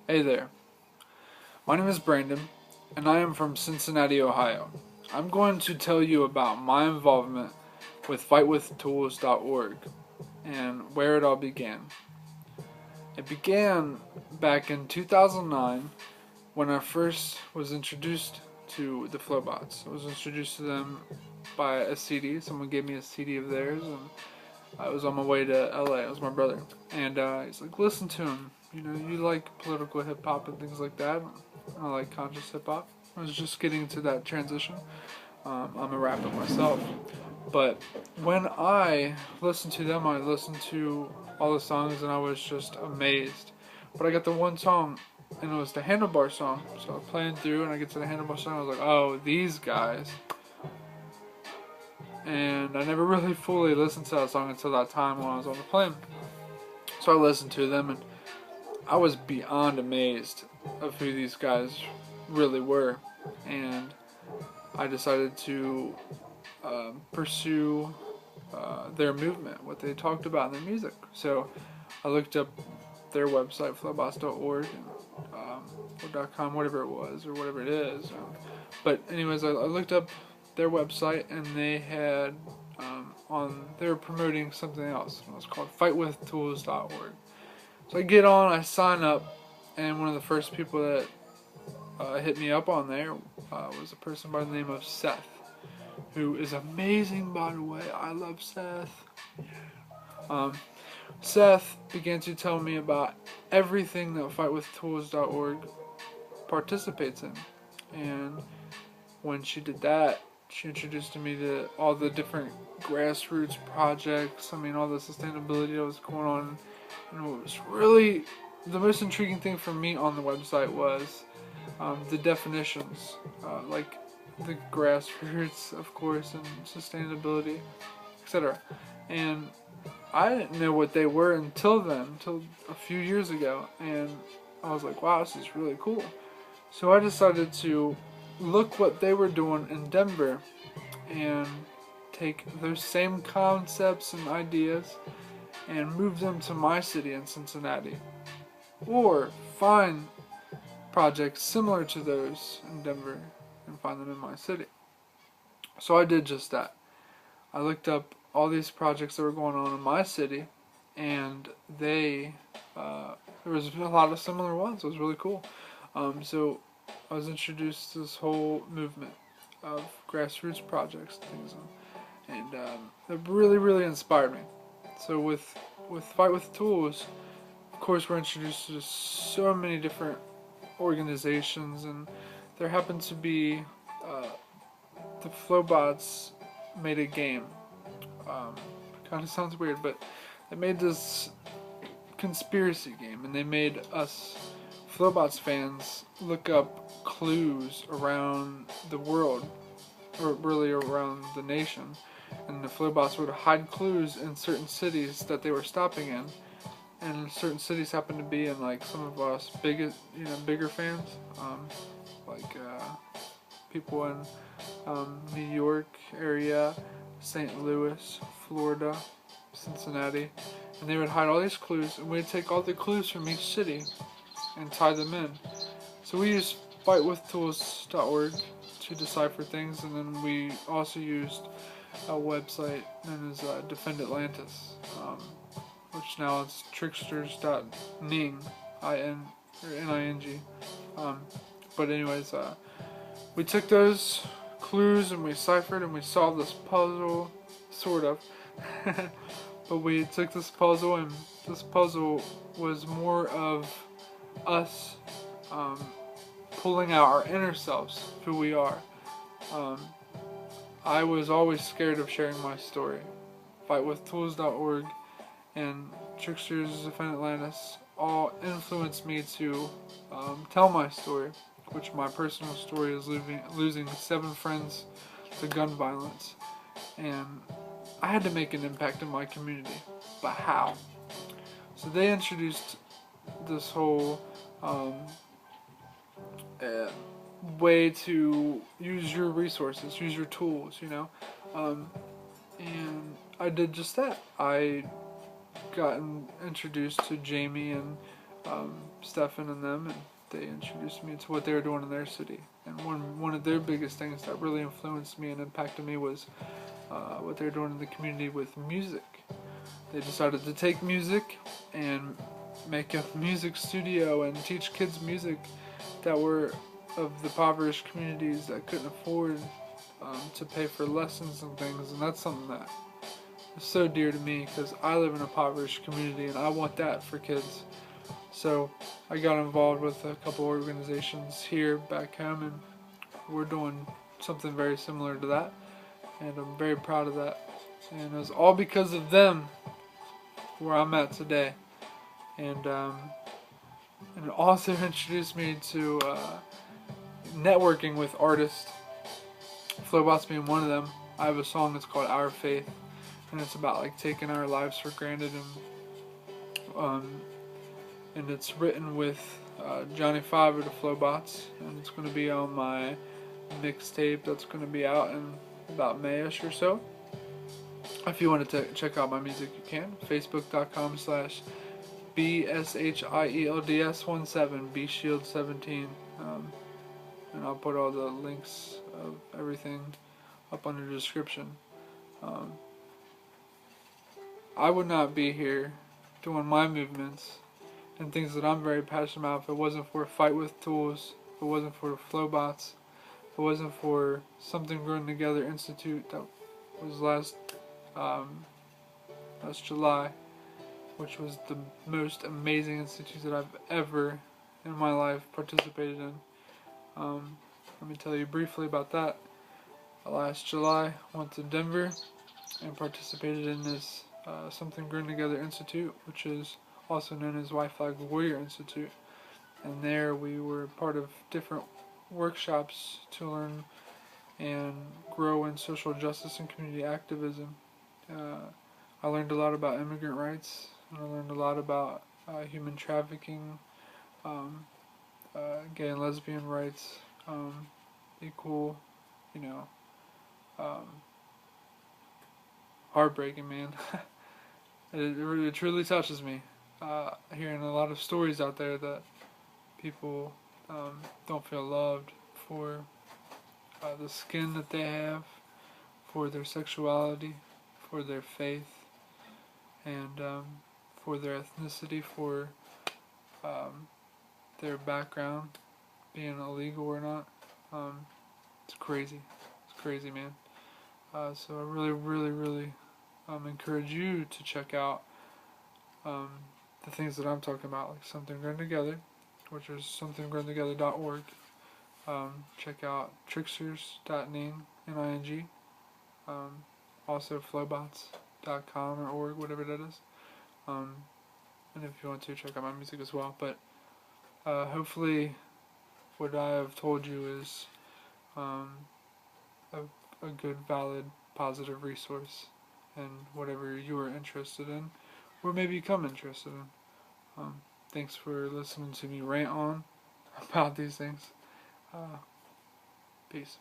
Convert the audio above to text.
Hey there, my name is Brandon, and I am from Cincinnati, Ohio. I'm going to tell you about my involvement with FightWithTools.org and where it all began. It began back in 2009 when I first was introduced to the Flowbots. I was introduced to them by a CD. Someone gave me a CD of theirs, and I was on my way to LA. It was my brother, and he's like, "Listen to him. You know, you like political hip hop and things like that. I like conscious hip hop." I was just getting to that transition. I'm a rapper myself, but when I listened to them, I listened to all the songs, and I was just amazed. But I got the one song, and it was the Handlebar song. So I was playing through, and I get to the Handlebar song. I was like, "Oh, these guys." And I never really fully listened to that song until that time when I was on the plane. So I listened to them, and I was beyond amazed of who these guys really were, and I decided to pursue their movement, what they talked about in their music. So I looked up their website, flowbots.org, or .com, whatever it was, or whatever it is. But anyways, I looked up their website, and they had they were promoting something else. It was called fightwithtools.org. So I get on, I sign up, and one of the first people that hit me up on there was a person by the name of Seth, who is amazing, by the way. I love Seth. Um, Seth began to tell me about everything that fightwithtools.org participates in, and when she did that, she introduced me to all the different grassroots projects. I mean, all the sustainability that was going on. And what was really the most intriguing thing for me on the website was the definitions, like the grassroots, of course, and sustainability, etc. And I didn't know what they were until then, until a few years ago, and I was like, wow, this is really cool. So I decided to look what they were doing in Denver and take those same concepts and ideas and move them to my city in Cincinnati, or find projects similar to those in Denver and find them in my city. So I did just that. I looked up all these projects that were going on in my city, and there was a lot of similar ones. It was really cool. So I was introduced to this whole movement of grassroots projects and things, and it really inspired me. So with Fight with Tools, of course, we're introduced to so many different organizations, and there happened to be the Flowbots made a game. Kind of sounds weird, but they made this conspiracy game, and they made us Flowbots fans look up clues around the world, or really around the nation, and the Flowbots would hide clues in certain cities that they were stopping in, and certain cities happen to be in like some of us bigger fans, like people in New York area, St. Louis, Florida, Cincinnati, and they would hide all these clues, and we'd take all the clues from each city and tie them in. So we used fightwithtools.org to decipher things, and then we also used a website known as Defend Atlantis, which now is tricksters.ning, I-N, or N-I-N-G. But anyways, we took those clues and we ciphered and we solved this puzzle, sort of. But we took this puzzle, and this puzzle was more of us pulling out our inner selves, who we are. I was always scared of sharing my story. Fightwithtools.org and Tricksters Defend Atlantis all influenced me to tell my story, which my personal story is losing 7 friends to gun violence. And I had to make an impact in my community. But how? So they introduced this whole way to use your resources, use your tools, and I did just that. I got introduced to Jamie and Stefan and them, and they introduced me to what they were doing in their city. And one of their biggest things that really influenced me and impacted me was what they were doing in the community with music. They decided to take music and make a music studio and teach kids music that were of the impoverished communities that couldn't afford to pay for lessons and things. And that's something that is so dear to me because I live in a impoverished community and I want that for kids. So I got involved with a couple organizations here back home, and we're doing something very similar to that, and I'm very proud of that. And it was all because of them where I'm at today. And it also introduced me to networking with artists, Flowbots being one of them. I have a song that's called Our Faith, and it's about like taking our lives for granted, and it's written with Johnny Five of the Flowbots, and it's going to be on my mixtape that's going to be out in about Mayish or so. If you want to check out my music, you can. Facebook.com/BSHIELDS17, BShield17. And I'll put all the links of everything up under the description. I would not be here doing my movements and things that I'm very passionate about if it wasn't for Fight with Tools, if it wasn't for Flowbots, if it wasn't for Something Growing Together Institute that was last July, which was the most amazing institute that I've ever in my life participated in. Let me tell you briefly about that. Last July, I went to Denver and participated in this Something Growing Together Institute, which is also known as White Flag Warrior Institute. And there we were part of different workshops to learn and grow in social justice and community activism. I learned a lot about immigrant rights, and I learned a lot about human trafficking, gay and lesbian rights, equal, heartbreaking, man. It truly touches me. Hearing a lot of stories out there that people don't feel loved for the skin that they have, for their sexuality, for their faith, and for their ethnicity, for their background, being illegal or not. It's crazy. It's crazy, man. So I really encourage you to check out the things that I'm talking about, like Something Growing Together, which is somethinggrowingtogether.org. Check out tricksters.ning, N-I-N-G. Also flowbots.com or org, whatever that is. And if you want to, check out my music as well. But hopefully what I have told you is a good, valid, positive resource in whatever you are interested in, or maybe become interested in. Thanks for listening to me rant on about these things. Peace.